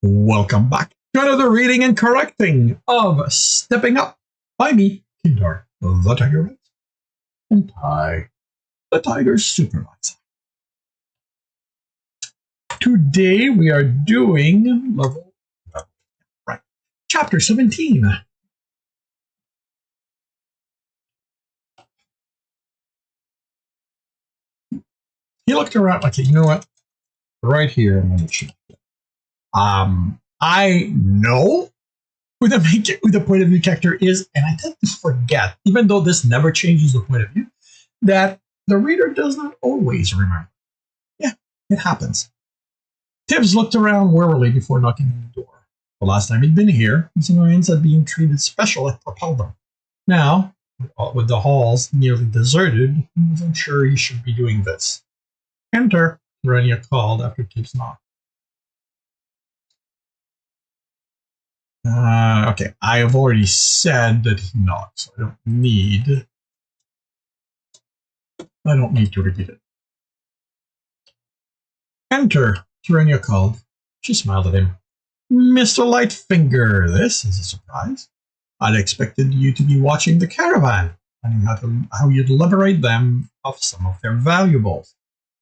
Welcome back to another reading and correcting of Stepping Up by me, Kindar, the Tiger Rat, and Ty, the Tiger's Supervisor. Today we are doing Chapter 17. He looked around, okay, you know what? Right here, I'm going to check. I know who the point of view character is, and I tend to forget, even though this never changes the point of view, that the reader does not always remember. Yeah, it happens. Tibs looked around warily before knocking on the door. The last time he'd been here, his annoyance at being treated special had propelled him. Now, with the halls nearly deserted, he wasn't sure he should be doing this. Enter, Rania called after Tibs knocked. Okay, I have already said that he knocked, so I don't need to repeat it. Enter, Rania called. She smiled at him. Mr. Lightfinger, this is a surprise. I'd expected you to be watching the caravan, planning how you'd liberate them of some of their valuables.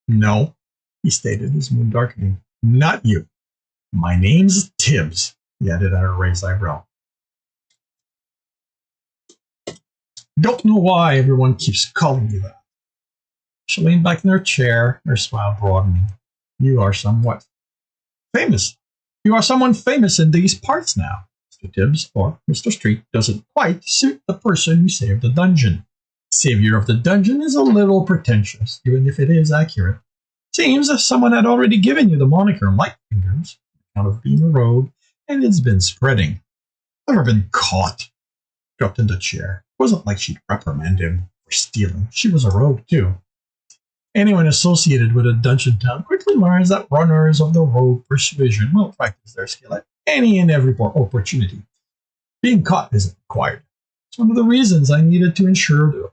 No, he stated, his mood darkening. Not you. My name's Tibs, he added at a raised eyebrow. Don't know why everyone keeps calling you that. She leaned back in her chair, her smile broadening. You are somewhat famous. You are someone famous in these parts now. Mr. Tibs, or Mr. Street, doesn't quite suit the person who saved the dungeon. Savior of the dungeon is a little pretentious, even if it is accurate. Seems as someone had already given you the moniker Lightfingers, out of being a rogue, and it's been spreading. Never been caught. Dropped in the chair. It wasn't like she'd reprimand him for stealing. She was a rogue, too. Anyone associated with a dungeon town quickly learns that runners of the rogue persuasion will practice their skill at any and every opportunity. Being caught isn't required. It's one of the reasons I needed to ensure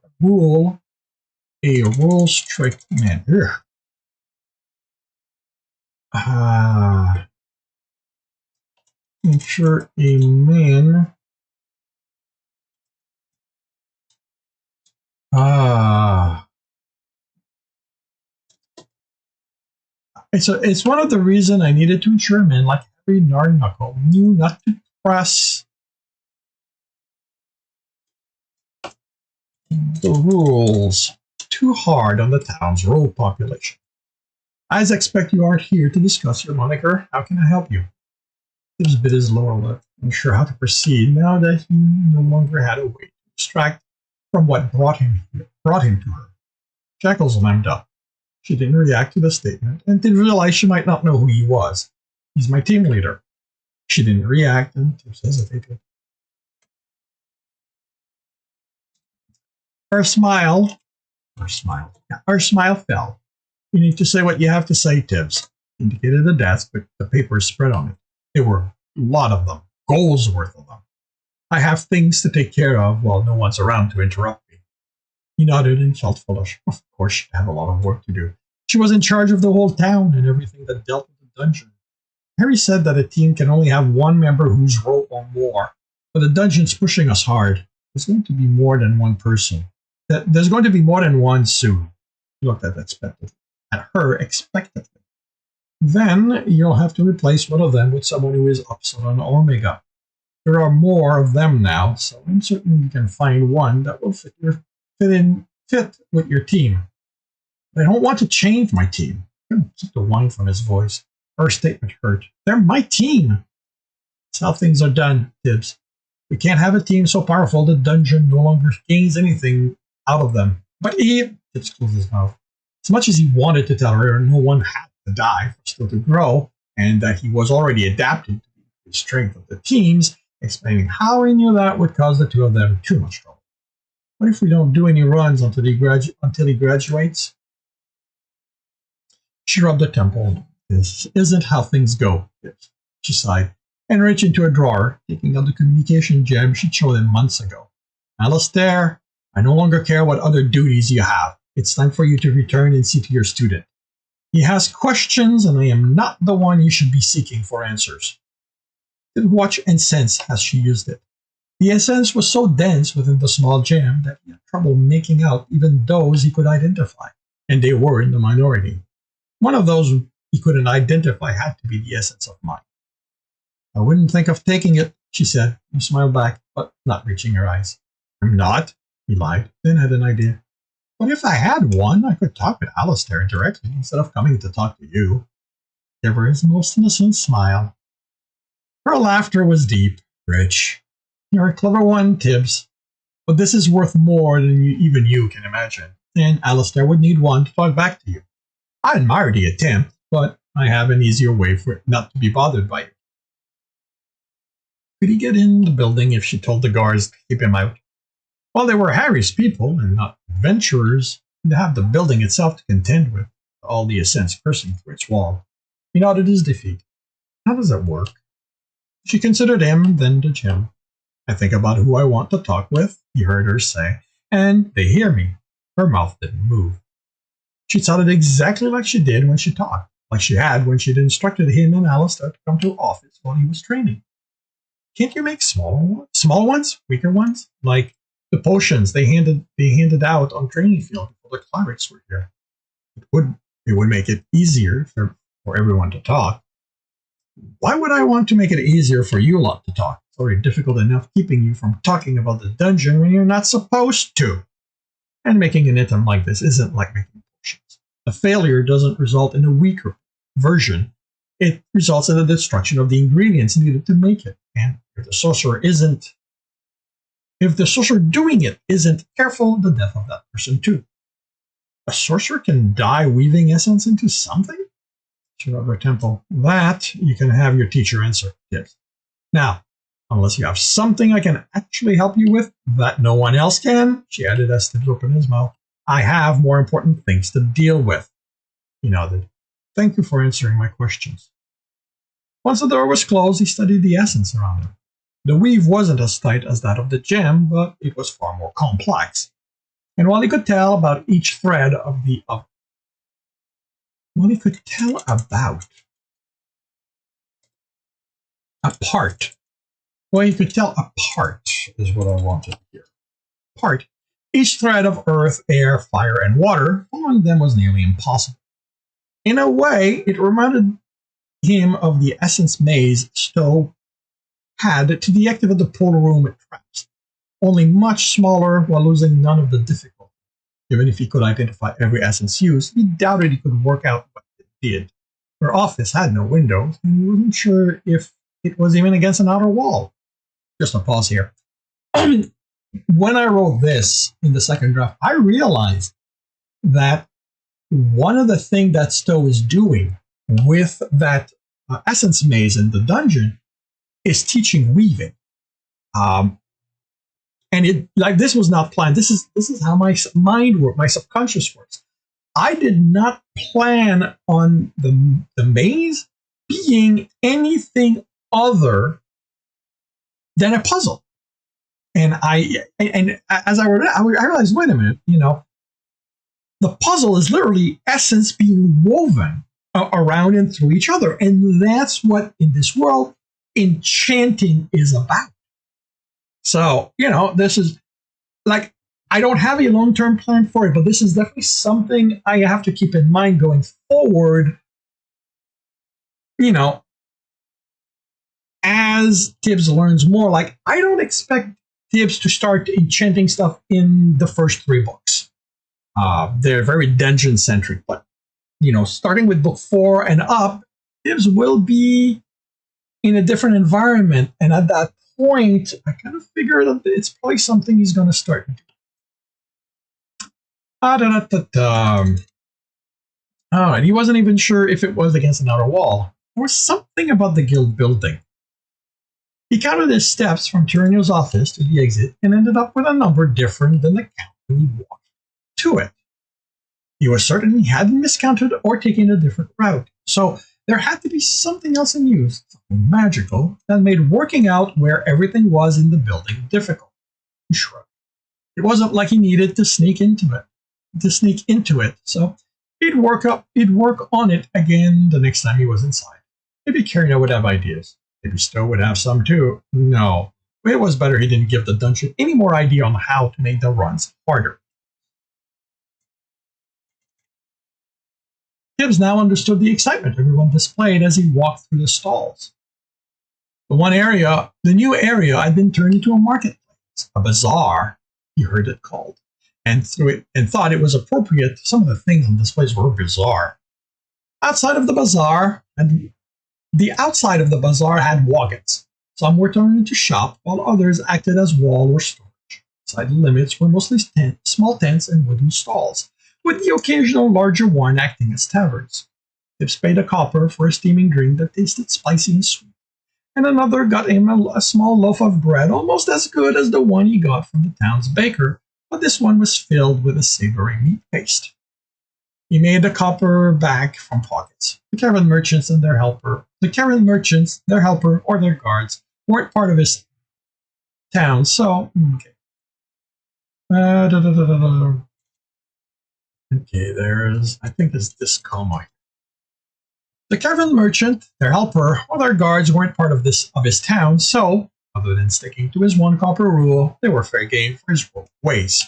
a rule-strict man. Ensure a man. It's one of the reasons I needed to ensure men like Harry Narknuckle knew not to press the rules too hard on the town's rogue population. I expect you aren't here to discuss your moniker. How can I help you? Tibs bit his lower lip, unsure how to proceed now that he no longer had a way to distract from what brought him to her. Shackles limbed up. She didn't react to the statement and did realize she might not know who he was. He's my team leader. She didn't react and Tibs hesitated. Her smile fell. You need to say what you have to say, Tibs. Indicated the desk with the papers spread on it. There were a lot of them, goals worth of them. I have things to take care of while no one's around to interrupt me. He nodded and felt foolish. Of course, she'd have a lot of work to do. She was in charge of the whole town and everything that dealt with the dungeon. Harry said that a team can only have one member who's rogue or more, but the dungeon's pushing us hard. There's going to be more than one person. There's going to be more than one soon. He looked at her expectantly. Then you'll have to replace one of them with someone who is Upsilon or Omega. There are more of them now, so I'm certain you can find one that will fit with your team. I don't want to change my team. I couldn't keep the whine from his voice. Her statement hurt. They're my team. That's how things are done, Tibs. We can't have a team so powerful the dungeon no longer gains anything out of them. But Tibs closed his mouth. As much as he wanted to tell her no one had to die for still to grow, and that he was already adapted to the strength of the teams, explaining how he knew that would cause the two of them too much trouble. What if we don't do any runs until he graduates? She rubbed her temple. This isn't how things go, she sighed, and reached into a drawer, taking out the communication gem she'd shown him months ago. Alistair, I no longer care what other duties you have. It's time for you to return and see to your student. He has questions, and I am not the one you should be seeking for answers. to watch and sense as she used it. The essence was so dense within the small gem that he had trouble making out even those he could identify, and they were in the minority. One of those he couldn't identify had to be the essence of mind. I wouldn't think of taking it, she said. He smiled back, but not reaching her eyes. I'm not, he lied, then had an idea. But if I had one, I could talk with Alistair directly instead of coming to talk to you. There was his most innocent smile. Her laughter was deep, rich. You're a clever one, Tibs. But this is worth more than even you can imagine, and Alistair would need one to talk back to you. I admire the attempt, but I have an easier way for it not to be bothered by you. Could he get in the building if she told the guards to keep him out? Well, they were Harry's people and not adventurers, and to have the building itself to contend with, all the ascents cursing through its wall. He nodded his defeat. How does it work? She considered him, then to Jim. I think about who I want to talk with, he heard her say, and they hear me. Her mouth didn't move. She sounded exactly like she did when she talked, like she had when she'd instructed him and Alistair to come to office while he was training. Can't you make small ones, weaker ones, like the potions they handed out on training field before the clerics were here? It would make it easier for everyone to talk. Why would I want to make it easier for you lot to talk? It's already difficult enough keeping you from talking about the dungeon when you're not supposed to. And making an item like this isn't like making potions. A failure doesn't result in a weaker version. It results in the destruction of the ingredients needed to make it. And if the sorcerer doing it isn't careful, the death of that person too. A sorcerer can die weaving essence into something? She rubbed her temple. That you can have your teacher answer. Yes. Now, unless you have something I can actually help you with that no one else can, she added as Tibs opened his mouth, I have more important things to deal with. He nodded. Thank you for answering my questions. Once the door was closed, he studied the essence around him. The weave wasn't as tight as that of the gem, but it was far more complex. And while he could tell about each thread of the Well, he could tell about apart. Well, he could tell apart is what I wanted here. Apart. Each thread of earth, air, fire, and water, following them was nearly impossible. In a way, it reminded him of the essence maze Stowe had to deactivate the pool room at traps, only much smaller while losing none of the difficulty. Even if he could identify every essence used, he doubted he could work out what it did. Her office had no windows, and he wasn't sure if it was even against an outer wall. Just a pause here. When I wrote this in the second draft, I realized that one of the things that Stowe is doing with that essence maze in the dungeon is teaching weaving. And it like this was not planned. This is how my mind works, my subconscious works. I did not plan on the maze being anything other than a puzzle. And as I read it, I realized, wait a minute, the puzzle is literally essence being woven around and through each other. And that's what, in this world, enchanting is about. So, this is like, I don't have a long-term plan for it, but this is definitely something I have to keep in mind going forward, as Tibs learns more. Like, I don't expect Tibs to start enchanting stuff in the first 3 books. They're very dungeon-centric, but, starting with book 4 and up, Tibs will be in a different environment, and at that point, I kind of figure that it's probably something he's going to start doing. All right, he wasn't even sure if it was against an outer wall. There was something about the guild building. He counted his steps from Tyrannio's office to the exit and ended up with a number different than the count when he walked to it. He was certain he hadn't miscounted or taken a different route, so there had to be something else in use, something magical, that made working out where everything was in the building difficult. He shrugged. It wasn't like he needed to sneak into it, so he'd work on it again the next time he was inside. Maybe Carino would have ideas. Maybe Stowe would have some too. No, it was better he didn't give the dungeon any more idea on how to make the runs harder. Tibs now understood the excitement everyone displayed as he walked through the stalls. The new area had been turned into a marketplace, a bazaar, he heard it called, and thought it was appropriate. Some of the things on displays were bizarre. Outside of the bazaar, and the outside of the bazaar had wagons. Some were turned into shop, while others acted as wall or storage. Inside the limits were mostly small tents and wooden stalls, with the occasional larger one acting as taverns. Tibs paid a copper for a steaming drink that tasted spicy and sweet, and another got him a small loaf of bread almost as good as the one he got from the town's baker, but this one was filled with a savory meat paste. He made the copper back from pockets. The caravan merchants, their helper, or their guards weren't part of his town, so okay. Okay, I think there's this comma. The caravan merchant, their helper, or their guards weren't part of his town, so, other than sticking to his one copper rule, they were fair game for his ways.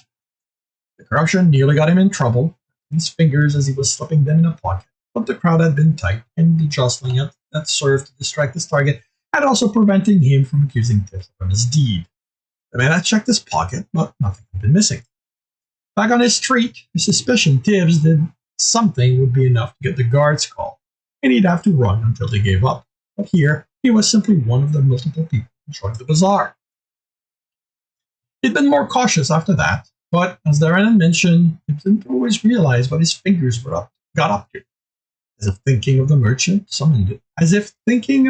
The corruption nearly got him in trouble, his fingers as he was slipping them in a pocket, but the crowd had been tight, and the jostling that served to distract his target had also prevented him from accusing Tibs of his deed. The man had checked his pocket, but nothing had been missing. Back on his street, his suspicion Tibs did something would be enough to get the guards called, and he'd have to run until they gave up. But here, he was simply one of the multiple people controlling the bazaar. He'd been more cautious after that, but as Darren had mentioned, he didn't always realize what his fingers got up to. As if thinking of the merchant summoned it. As if thinking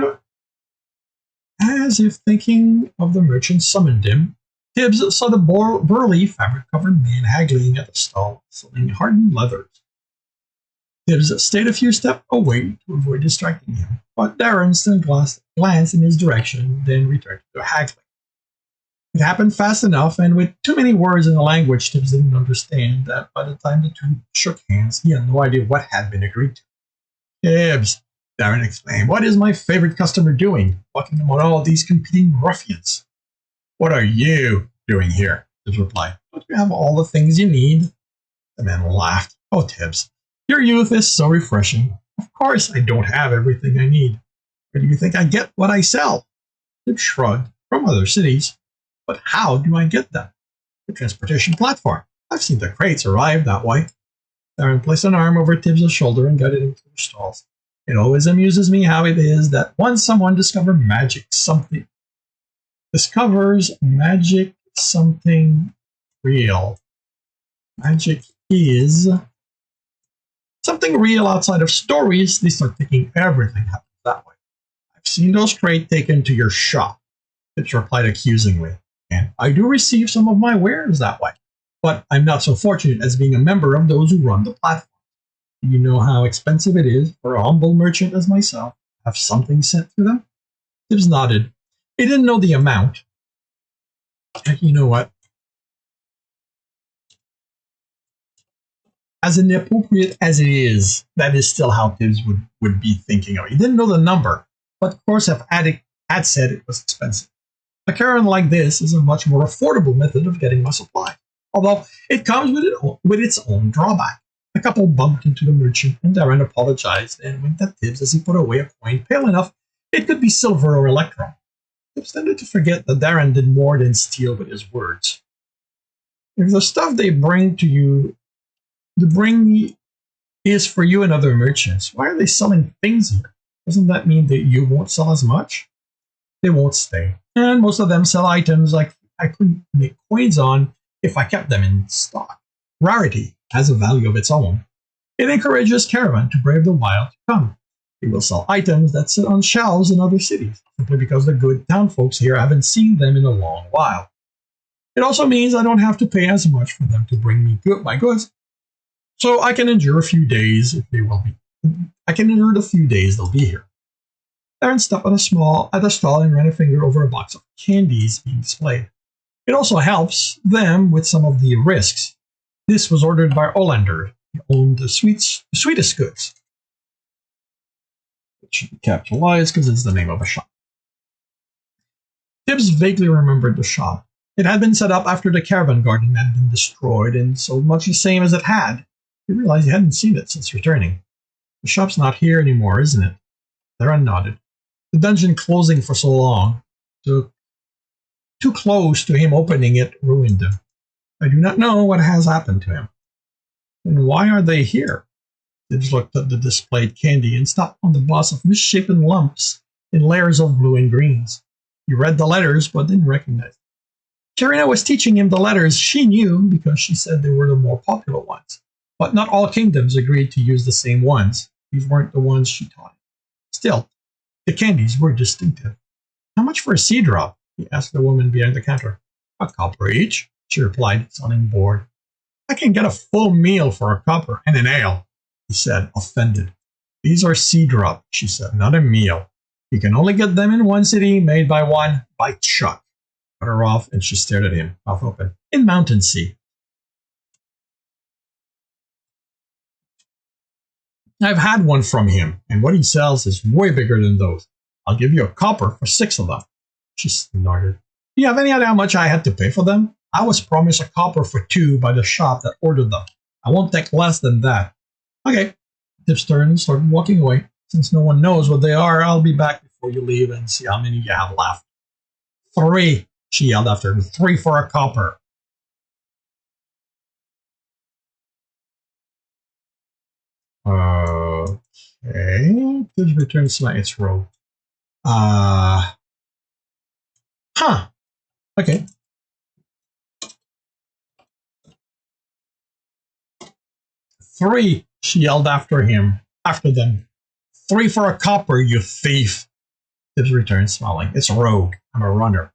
of the merchant summoned him, Tibs saw the burly, fabric-covered man haggling at the stall, selling hardened leathers. Tibs stayed a few steps away to avoid distracting him, but Darren still glanced in his direction, then returned to haggling. It happened fast enough, and with too many words in a language Tibs didn't understand, that by the time the two shook hands, he had no idea what had been agreed to. Tibs, Darren exclaimed, what is my favorite customer doing? Walking among all these competing ruffians. What are you doing here? Tibs replied. Don't you have all the things you need? The man laughed. Oh, Tibs, your youth is so refreshing. Of course I don't have everything I need. Where do you think I get what I sell? Tibs shrugged. From other cities. But how do I get them? The transportation platform. I've seen the crates arrive that way. Darren placed an arm over Tibs' shoulder and guided him through the stalls. It always amuses me how it is that once someone discovers magic something real. Magic is something real outside of stories, they start thinking everything happens that way. I've seen those crates taken to your shop, Tibs replied accusingly, and I do receive some of my wares that way, but I'm not so fortunate as being a member of those who run the platform. Do you know how expensive it is for a humble merchant as myself to have something sent to them? Tibs nodded. He didn't know the amount. And you know what? As inappropriate as it is, that is still how Tibs would be thinking of it. He didn't know the number, but of course if Attic had said it was expensive. A caravan like this is a much more affordable method of getting my supply, although it comes with its own drawback. The couple bumped into the merchant, and Darren apologized and winked at Tibs as he put away a coin pale enough it could be silver or electrum. Tibs tended to forget that Darren did more than steal with his words. If the stuff they bring is for you and other merchants, why are they selling things here? Doesn't that mean that you won't sell as much? They won't stay. And most of them sell items like I couldn't make coins on if I kept them in stock. Rarity has a value of its own. It encourages caravan to brave the wild to come. They will sell items that sit on shelves in other cities, simply because the good town folks here haven't seen them in a long while. It also means I don't have to pay as much for them to bring me my goods, so I can endure a few days if they will be. I can endure the few days they'll be here. Darren stepped at a stall and ran a finger over a box of candies being displayed. It also helps them with some of the risks. This was ordered by Olander. He owned the sweetest goods. It should be capitalized because it's the name of a shop. Tibbs vaguely remembered the shop. It had been set up after the caravan garden had been destroyed, and so much the same as it had. He realized he hadn't seen it since returning. The shop's not here anymore, isn't it? Theron nodded. The dungeon closing for so long, too close to him opening it, ruined him. I do not know what has happened to him. Then why are they here? Tibbs looked at the displayed candy and stopped on the boss of misshapen lumps in layers of blue and greens. He read the letters but didn't recognize them. Karina was teaching him the letters she knew because she said they were the more popular ones. But not all kingdoms agreed to use the same ones. These weren't the ones she taught him. Still, the candies were distinctive. How much for a sea drop? He asked the woman behind the counter. A copper each, she replied, sounding bored. I can get a full meal for a copper and an ale, he said, offended. These are sea drop, she said, not a meal. You can only get them in one city, made by one, by Chuck. Cut her off, and she stared at him, mouth open. In Mountain Sea. I've had one from him, and what he sells is way bigger than those. I'll give you a copper for 6 of them. She snorted. Do you have any idea how much I had to pay for them? I was promised a copper for 2 by the shop that ordered them. I won't take less than that. Okay. Tibbs turned and started walking away. Since no one knows what they are, I'll be back before you leave and see how many you have left. 3, she yelled after him. 3 for a copper. Okay. Tibbs returned to its row. Okay. "3," she yelled after them. 3 for a copper, you thief. Tibbs returned, smiling. It's rogue. I'm a runner.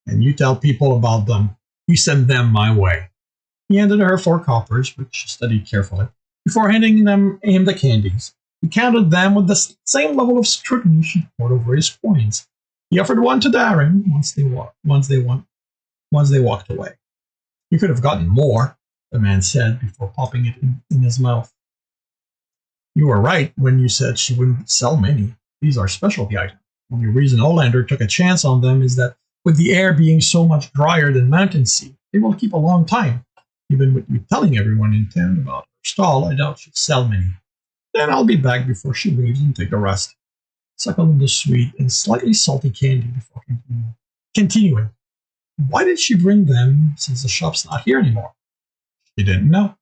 And you tell people about them. You send them my way. He handed her 4 coppers, which she studied carefully, before handing him the candies. He counted them with the same level of scrutiny she poured over his coins. He offered one to Darren once they walked away. You could have gotten more, the man said before popping it in his mouth. You were right when you said she wouldn't sell many. These are specialty items. The only reason Olander took a chance on them is that with the air being so much drier than Mountain Sea, they will keep a long time. Even with you telling everyone in town about her stall, I doubt she'll sell many. Then I'll be back before she leaves and take a rest. Suckle on the sweet and slightly salty candy before continuing. Why did she bring them since the shop's not here anymore? She didn't know.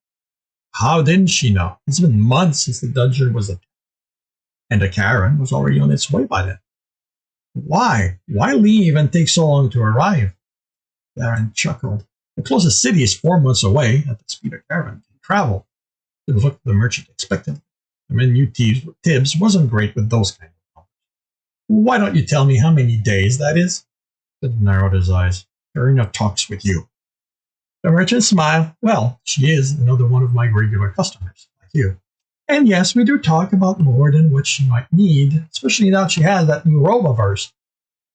How didn't she know? It's been months since the dungeon was attacked, and the caravan was already on its way by then. Why? Why leave and take so long to arrive? Darren chuckled. The closest city is 4 months away at the speed a caravan can travel. He looked at the merchant expectantly. The man knew Tibbs wasn't great with those kind of numbers. Why don't you tell me how many days that is? Tibbs narrowed his eyes. Karina talks with you. The merchant smiled. Well, she is another one of my regular customers, like you. And yes, we do talk about more than what she might need, especially now she has that new robe of hers.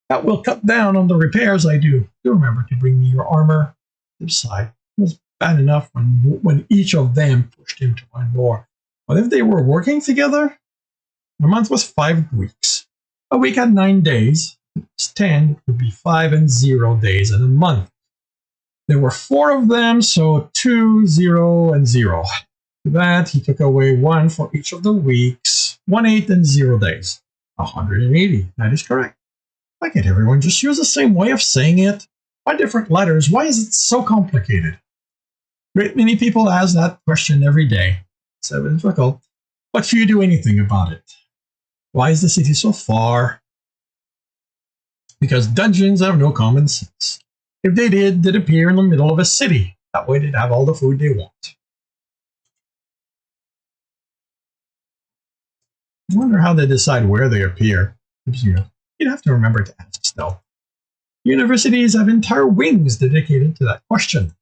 That will cut down on the repairs I do. Do remember to bring me your armor. Tibbs sighed. It was bad enough when each of them pushed him to want more. But if they were working together? A month was 5 weeks. A week had 9 days. If it was 10, it would be 5 and 0 days in a month. There were 4 of them, so 2, 0, and 0. To that, he took away 1 for each of the weeks. 1, 8, and 0 days. 180. That is correct. Why can't everyone just use the same way of saying it? Why different letters? Why is it so complicated? Great many people ask that question every day. So it's difficult, but few do anything about it. Why is the city so far? Because dungeons have no common sense. If they did, they'd appear in the middle of a city. That way they'd have all the food they want. I wonder how they decide where they appear. You'd have to remember to ask, though. Universities have entire wings dedicated to that question.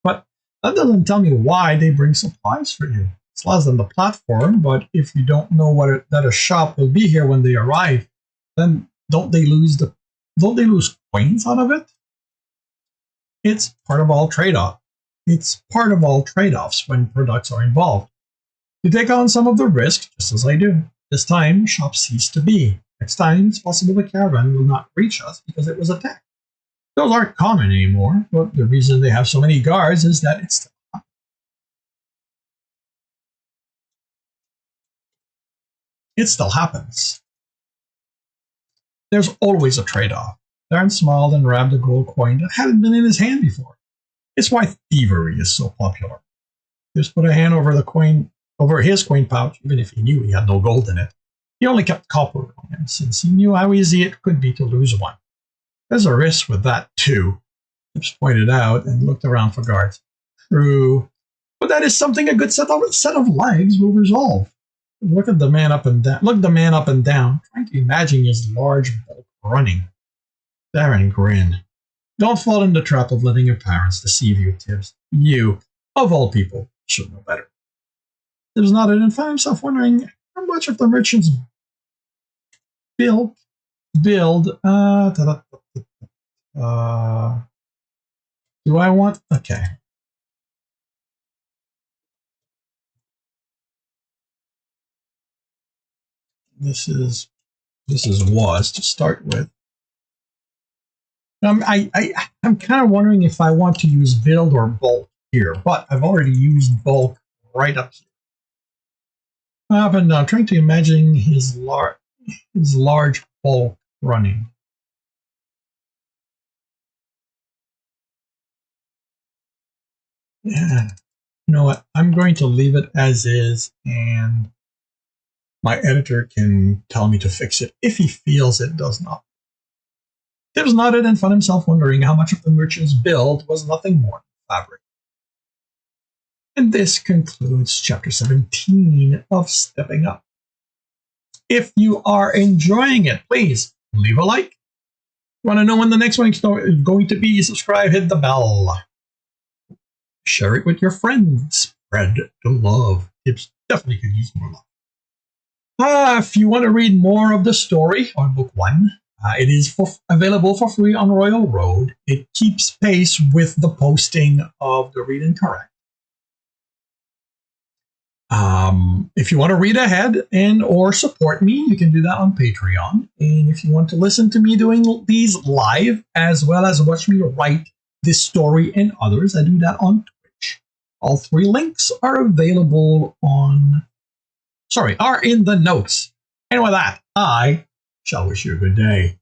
But that doesn't tell me why they bring supplies for you. It's less than the platform, but if you don't know that a shop will be here when they arrive, then don't they lose coins out of it? It's part of all trade-off. It's part of all trade-offs when products are involved. You take on some of the risk, just as I do. This time, shop ceased to be. Next time, it's possible the caravan will not reach us because it was attacked. Those aren't common anymore, but the reason they have so many guards is that it still happens. There's always a trade-off. Darren smiled and grabbed a gold coin that hadn't been in his hand before. It's why thievery is so popular. Just put a hand over his coin pouch, even if he knew he had no gold in it. He only kept copper on him, since he knew how easy it could be to lose one. There's a risk with that, too. Tibs pointed out and looked around for guards. True. But that is something a good set of legs will resolve. Look the man up and down, trying to imagine his large bulk running. Darren grinned. Don't fall in the trap of letting your parents deceive you, Tibs. You, of all people, should know better. Tibs nodded and found himself wondering how much of the merchant's build. Do I want? Okay. This is was to start with. I'm kind of wondering if I want to use build or bulk here, but I've already used bulk right up here. Up and down, trying to imagine his large bulk running. Yeah. You know what? I'm going to leave it as is, and my editor can tell me to fix it if he feels it does not. Tibs nodded and found himself wondering how much of the merchant's build was nothing more than fabric. And this concludes Chapter 17 of Stepping Up. If you are enjoying it, please leave a like. Want to know when the next one is going to be? Subscribe, hit the bell. Share it with your friends. Spread the love. Tibs definitely could use more love. If you want to read more of the story on Book 1, it is available for free on Royal Road. It keeps pace with the posting of the Read and Correct. If you want to read ahead and or support me, you can do that on Patreon. And if you want to listen to me doing these live, as well as watch me write this story and others, I do that on Twitch. All 3 links are available are in the notes. And with that, I shall wish you a good day.